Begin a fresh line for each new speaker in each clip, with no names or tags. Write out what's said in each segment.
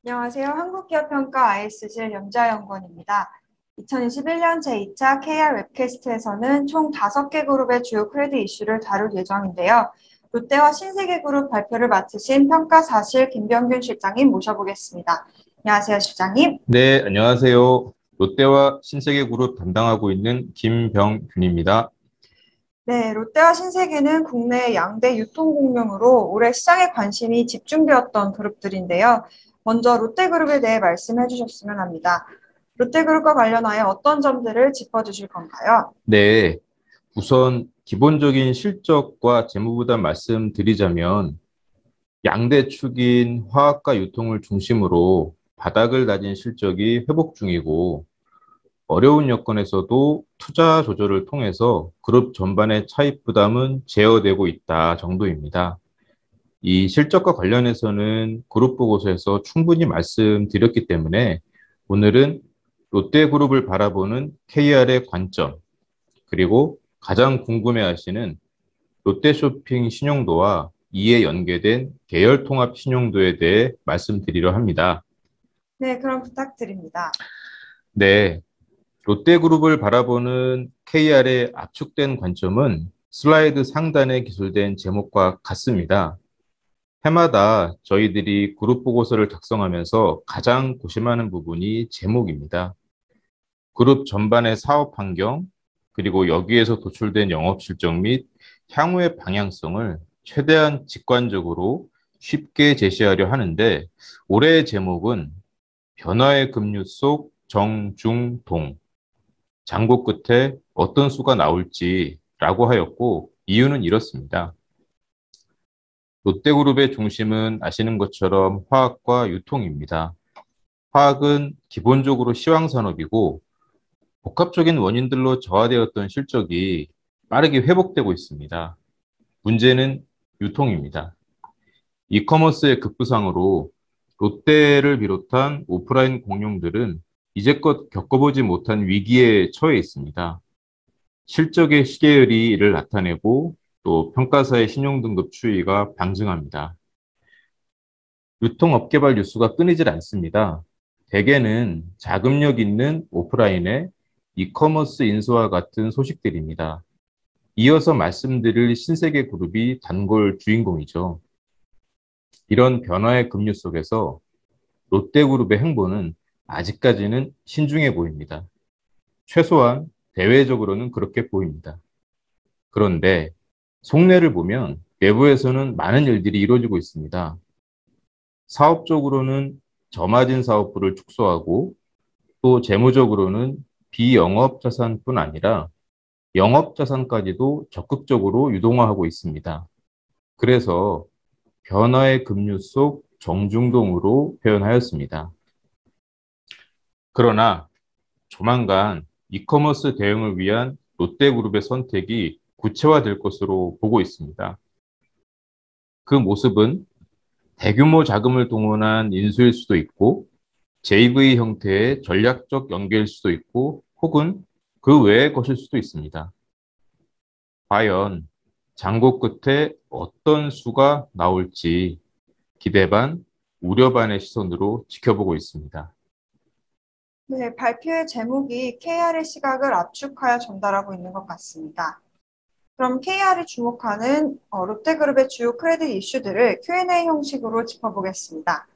안녕하세요. 한국기업평가 ISG 연자연구원입니다. 2021년 제2차 KR 웹캐스트에서는 총 5개 그룹의 주요 크레딧 이슈를 다룰 예정인데요. 롯데와 신세계그룹 발표를 맡으신 평가사실 김병균 실장님 모셔보겠습니다. 안녕하세요, 실장님.
네, 안녕하세요. 롯데와 신세계그룹 담당하고 있는 김병균입니다.
네, 롯데와 신세계는 국내 양대 유통공룡으로 올해 시장에 관심이 집중되었던 그룹들인데요. 먼저 롯데그룹에 대해 말씀해 주셨으면 합니다. 롯데그룹과 관련하여 어떤 점들을 짚어주실 건가요?
네, 우선 기본적인 실적과 재무부담 말씀드리자면 양대 축인 화학과 유통을 중심으로 바닥을 다진 실적이 회복 중이고 어려운 여건에서도 투자 조절을 통해서 그룹 전반의 차입 부담은 제어되고 있다 정도입니다. 이 실적과 관련해서는 그룹 보고서에서 충분히 말씀드렸기 때문에 오늘은 롯데그룹을 바라보는 KR의 관점, 그리고 가장 궁금해하시는 롯데쇼핑 신용도와 이에 연계된 계열통합 신용도에 대해 말씀드리려 합니다.
네, 그럼 부탁드립니다.
네, 롯데그룹을 바라보는 KR의 압축된 관점은 슬라이드 상단에 기술된 제목과 같습니다. 해마다 저희들이 그룹 보고서를 작성하면서 가장 고심하는 부분이 제목입니다. 그룹 전반의 사업 환경, 그리고 여기에서 도출된 영업 실적 및 향후의 방향성을 최대한 직관적으로 쉽게 제시하려 하는데 올해의 제목은 변화의 급류 속 정, 중, 동, 장고 끝에 어떤 수가 나올지라고 하였고 이유는 이렇습니다. 롯데그룹의 중심은 아시는 것처럼 화학과 유통입니다. 화학은 기본적으로 시황산업이고 복합적인 원인들로 저하되었던 실적이 빠르게 회복되고 있습니다. 문제는 유통입니다. 이커머스의 급부상으로 롯데를 비롯한 오프라인 공룡들은 이제껏 겪어보지 못한 위기에 처해 있습니다. 실적의 시계열이 이를 나타내고 또 평가사의 신용등급 추이가 방증합니다. 유통업계발 뉴스가 끊이질 않습니다. 대개는 자금력 있는 오프라인의 이커머스 인수와 같은 소식들입니다. 이어서 말씀드릴 신세계 그룹이 단골 주인공이죠. 이런 변화의 급류 속에서 롯데그룹의 행보는 아직까지는 신중해 보입니다. 최소한 대외적으로는 그렇게 보입니다. 그런데 속내를 보면 내부에서는 많은 일들이 이루어지고 있습니다. 사업적으로는 저마진 사업부를 축소하고 또 재무적으로는 비영업 자산뿐 아니라 영업 자산까지도 적극적으로 유동화하고 있습니다. 그래서 변화의 급류 속 정중동으로 표현하였습니다. 그러나 조만간 이커머스 대응을 위한 롯데그룹의 선택이 구체화될 것으로 보고 있습니다. 그 모습은 대규모 자금을 동원한 인수일 수도 있고 JV 형태의 전략적 연계일 수도 있고 혹은 그 외의 것일 수도 있습니다. 과연 장고 끝에 어떤 수가 나올지 기대 반, 우려 반의 시선으로 지켜보고 있습니다.
네, 발표의 제목이 KR의 시각을 압축하여 전달하고 있는 것 같습니다. 그럼 KR이 주목하는 롯데그룹의 주요 크레딧 이슈들을 Q&A 형식으로 짚어보겠습니다.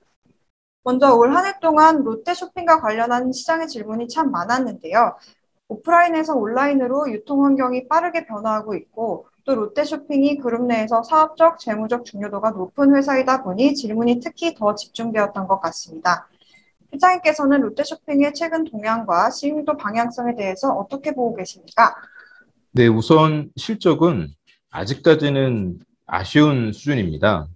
먼저 올 한 해 동안 롯데쇼핑과 관련한 시장의 질문이 참 많았는데요. 오프라인에서 온라인으로 유통 환경이 빠르게 변화하고 있고 또 롯데쇼핑이 그룹 내에서 사업적, 재무적 중요도가 높은 회사이다 보니 질문이 특히 더 집중되었던 것 같습니다. 실장님께서는 롯데쇼핑의 최근 동향과 시행도 방향성에 대해서 어떻게 보고 계십니까?
네, 우선 실적은 아직까지는 아쉬운 수준입니다.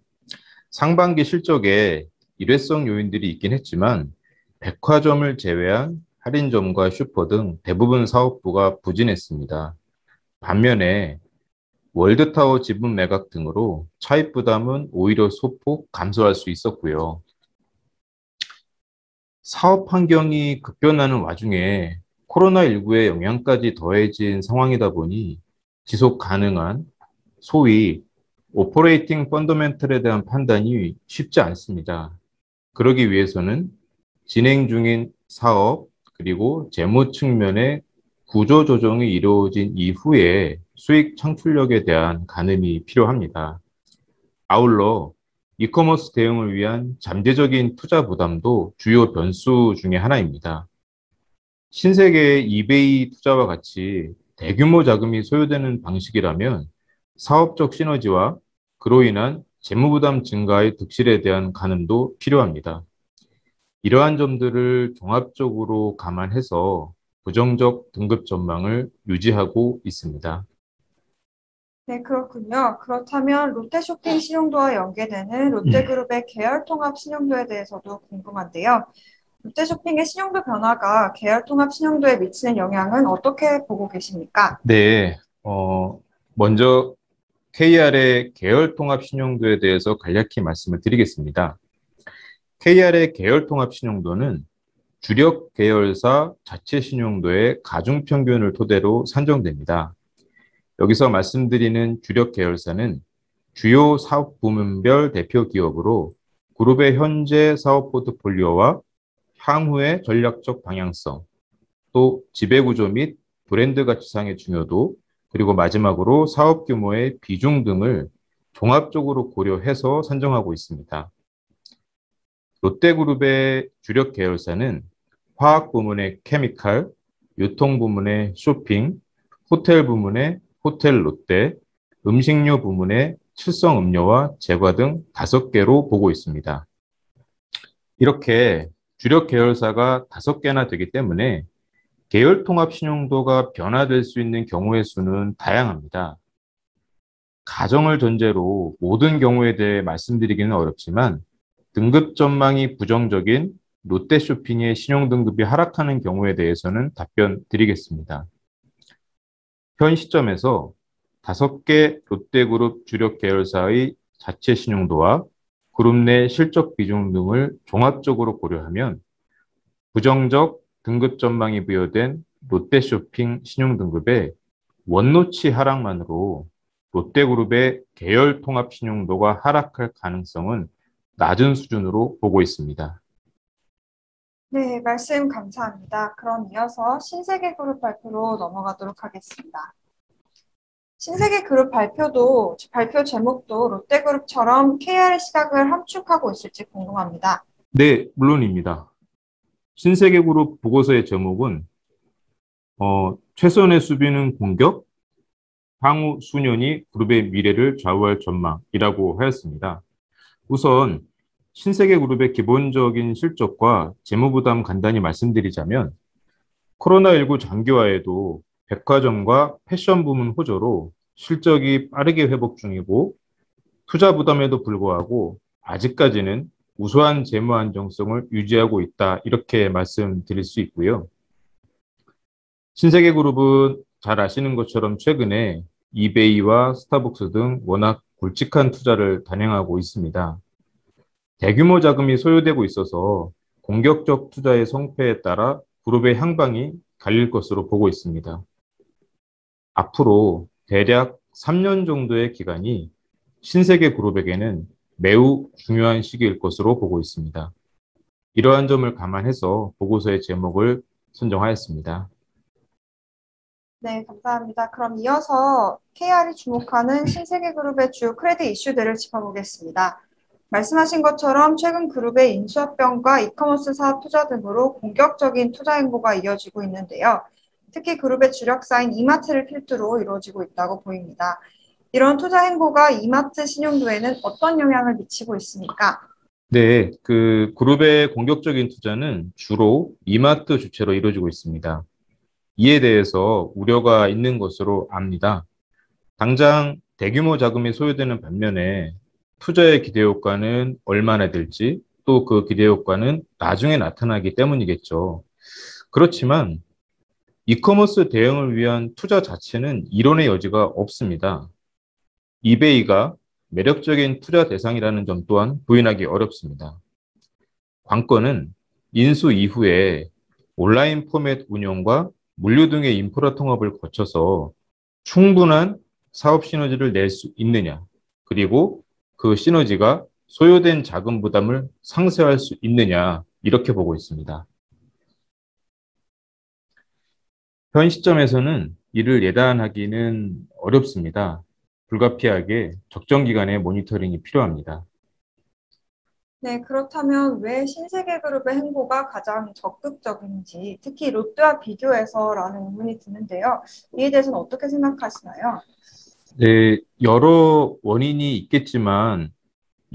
상반기 실적에 일회성 요인들이 있긴 했지만 백화점을 제외한 할인점과 슈퍼 등 대부분 사업부가 부진했습니다. 반면에 월드타워 지분 매각 등으로 차입 부담은 오히려 소폭 감소할 수 있었고요. 사업 환경이 급변하는 와중에 코로나19의 영향까지 더해진 상황이다 보니 지속 가능한 소위 오퍼레이팅 펀더멘털에 대한 판단이 쉽지 않습니다. 그러기 위해서는 진행 중인 사업 그리고 재무 측면의 구조 조정이 이루어진 이후에 수익 창출력에 대한 가늠이 필요합니다. 아울러 이커머스 대응을 위한 잠재적인 투자 부담도 주요 변수 중의 하나입니다. 신세계의 이베이 투자와 같이 대규모 자금이 소요되는 방식이라면 사업적 시너지와 그로 인한 재무부담 증가의 득실에 대한 가늠도 필요합니다. 이러한 점들을 종합적으로 감안해서 부정적 등급 전망을 유지하고 있습니다.
네, 그렇군요. 그렇다면 롯데쇼핑 신용도와 연계되는 롯데그룹의 계열통합 신용도에 대해서도 궁금한데요. 롯데쇼핑의 신용도 변화가 계열통합 신용도에 미치는 영향은 어떻게 보고 계십니까?
네, 먼저 KR의 계열 통합 신용도에 대해서 간략히 말씀을 드리겠습니다. KR의 계열 통합 신용도는 주력 계열사 자체 신용도의 가중평균을 토대로 산정됩니다. 여기서 말씀드리는 주력 계열사는 주요 사업 부문별 대표 기업으로 그룹의 현재 사업 포트폴리오와 향후의 전략적 방향성, 또 지배구조 및 브랜드 가치상의 중요도, 그리고 마지막으로 사업 규모의 비중 등을 종합적으로 고려해서 산정하고 있습니다. 롯데그룹의 주력 계열사는 화학 부문의 케미칼, 유통 부문의 쇼핑, 호텔 부문의 호텔 롯데, 음식료 부문의 칠성 음료와 제과 등 5개로 보고 있습니다. 이렇게 주력 계열사가 5개나 되기 때문에 계열 통합 신용도가 변화될 수 있는 경우의 수는 다양합니다. 가정을 전제로 모든 경우에 대해 말씀드리기는 어렵지만 등급 전망이 부정적인 롯데쇼핑의 신용등급이 하락하는 경우에 대해서는 답변 드리겠습니다. 현 시점에서 5개 롯데그룹 주력 계열사의 자체 신용도와 그룹 내 실적 비중 등을 종합적으로 고려하면 부정적 등급 전망이 부여된 롯데쇼핑 신용등급의 원노치 하락만으로 롯데그룹의 계열 통합 신용도가 하락할 가능성은 낮은 수준으로 보고 있습니다.
네, 말씀 감사합니다. 그럼 이어서 신세계그룹 발표로 넘어가도록 하겠습니다. 신세계그룹 발표 제목도 롯데그룹처럼 KR의 시각을 함축하고 있을지 궁금합니다.
네, 물론입니다. 신세계그룹 보고서의 제목은 최선의 수비는 공격, 향후 수년이 그룹의 미래를 좌우할 전망이라고 하였습니다. 우선 신세계그룹의 기본적인 실적과 재무부담 간단히 말씀드리자면 코로나19 장기화에도 백화점과 패션 부문 호조로 실적이 빠르게 회복 중이고 투자 부담에도 불구하고 아직까지는 우수한 재무 안정성을 유지하고 있다. 이렇게 말씀드릴 수 있고요. 신세계그룹은 잘 아시는 것처럼 최근에 이베이와 스타벅스 등 워낙 굵직한 투자를 단행하고 있습니다. 대규모 자금이 소요되고 있어서 공격적 투자의 성패에 따라 그룹의 향방이 갈릴 것으로 보고 있습니다. 앞으로 대략 3년 정도의 기간이 신세계그룹에게는 매우 중요한 시기일 것으로 보고 있습니다. 이러한 점을 감안해서 보고서의 제목을 선정하였습니다.
네, 감사합니다. 그럼 이어서 KR이 주목하는 신세계그룹의 주요 크레딧 이슈들을 짚어보겠습니다. 말씀하신 것처럼 최근 그룹의 인수합병과 이커머스 사업 투자 등으로 본격적인 투자 행보가 이어지고 있는데요. 특히 그룹의 주력사인 이마트를 필두로 이루어지고 있다고 보입니다. 이런 투자 행보가 이마트 신용도에는 어떤 영향을 미치고 있습니까?
네, 그룹의 공격적인 투자는 주로 이마트 주체로 이루어지고 있습니다. 이에 대해서 우려가 있는 것으로 압니다. 당장 대규모 자금이 소요되는 반면에 투자의 기대 효과는 얼마나 될지 또 그 기대 효과는 나중에 나타나기 때문이겠죠. 그렇지만 이커머스 대응을 위한 투자 자체는 이론의 여지가 없습니다. 이베이가 매력적인 투자 대상이라는 점 또한 부인하기 어렵습니다. 관건은 인수 이후에 온라인 포맷 운영과 물류 등의 인프라 통합을 거쳐서 충분한 사업 시너지를 낼 수 있느냐, 그리고 그 시너지가 소요된 자금 부담을 상쇄할 수 있느냐, 이렇게 보고 있습니다. 현 시점에서는 이를 예단하기는 어렵습니다. 불가피하게 적정 기간의 모니터링이 필요합니다.
네, 그렇다면 왜 신세계그룹의 행보가 가장 적극적인지, 특히 롯데와 비교해서라는 의문이 드는데요. 이에 대해서는 어떻게 생각하시나요?
네, 여러 원인이 있겠지만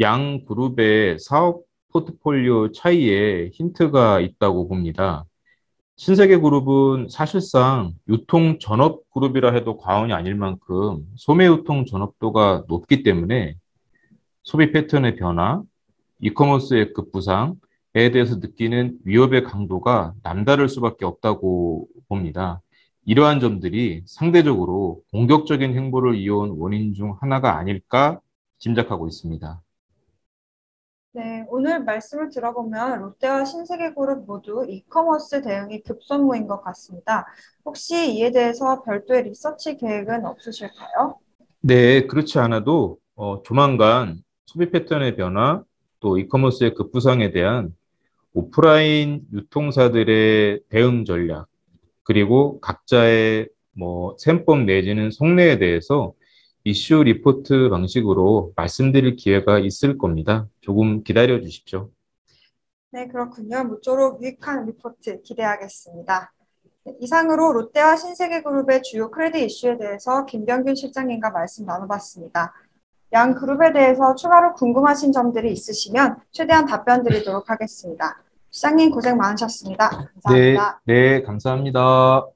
양 그룹의 사업 포트폴리오 차이에 힌트가 있다고 봅니다. 신세계그룹은 사실상 유통 전업 그룹이라 해도 과언이 아닐 만큼 소매 유통 전업도가 높기 때문에 소비 패턴의 변화, 이커머스의 급부상에 대해서 느끼는 위협의 강도가 남다를 수밖에 없다고 봅니다. 이러한 점들이 상대적으로 공격적인 행보를 이어온 원인 중 하나가 아닐까 짐작하고 있습니다.
네, 오늘 말씀을 들어보면 롯데와 신세계그룹 모두 이커머스 대응이 급선무인 것 같습니다. 혹시 이에 대해서 별도의 리서치 계획은 없으실까요?
네, 그렇지 않아도 조만간 소비 패턴의 변화, 또 이커머스의 급부상에 대한 오프라인 유통사들의 대응 전략, 그리고 각자의 셈법 내지는 속내에 대해서 이슈 리포트 방식으로 말씀드릴 기회가 있을 겁니다. 조금 기다려 주십시오.
네, 그렇군요. 모쪼록 유익한 리포트 기대하겠습니다. 네, 이상으로 롯데와 신세계그룹의 주요 크레딧 이슈에 대해서 김병균 실장님과 말씀 나눠봤습니다. 양 그룹에 대해서 추가로 궁금하신 점들이 있으시면 최대한 답변 드리도록 하겠습니다. 시장님 고생 많으셨습니다.
네,
감사합니다.
네, 감사합니다.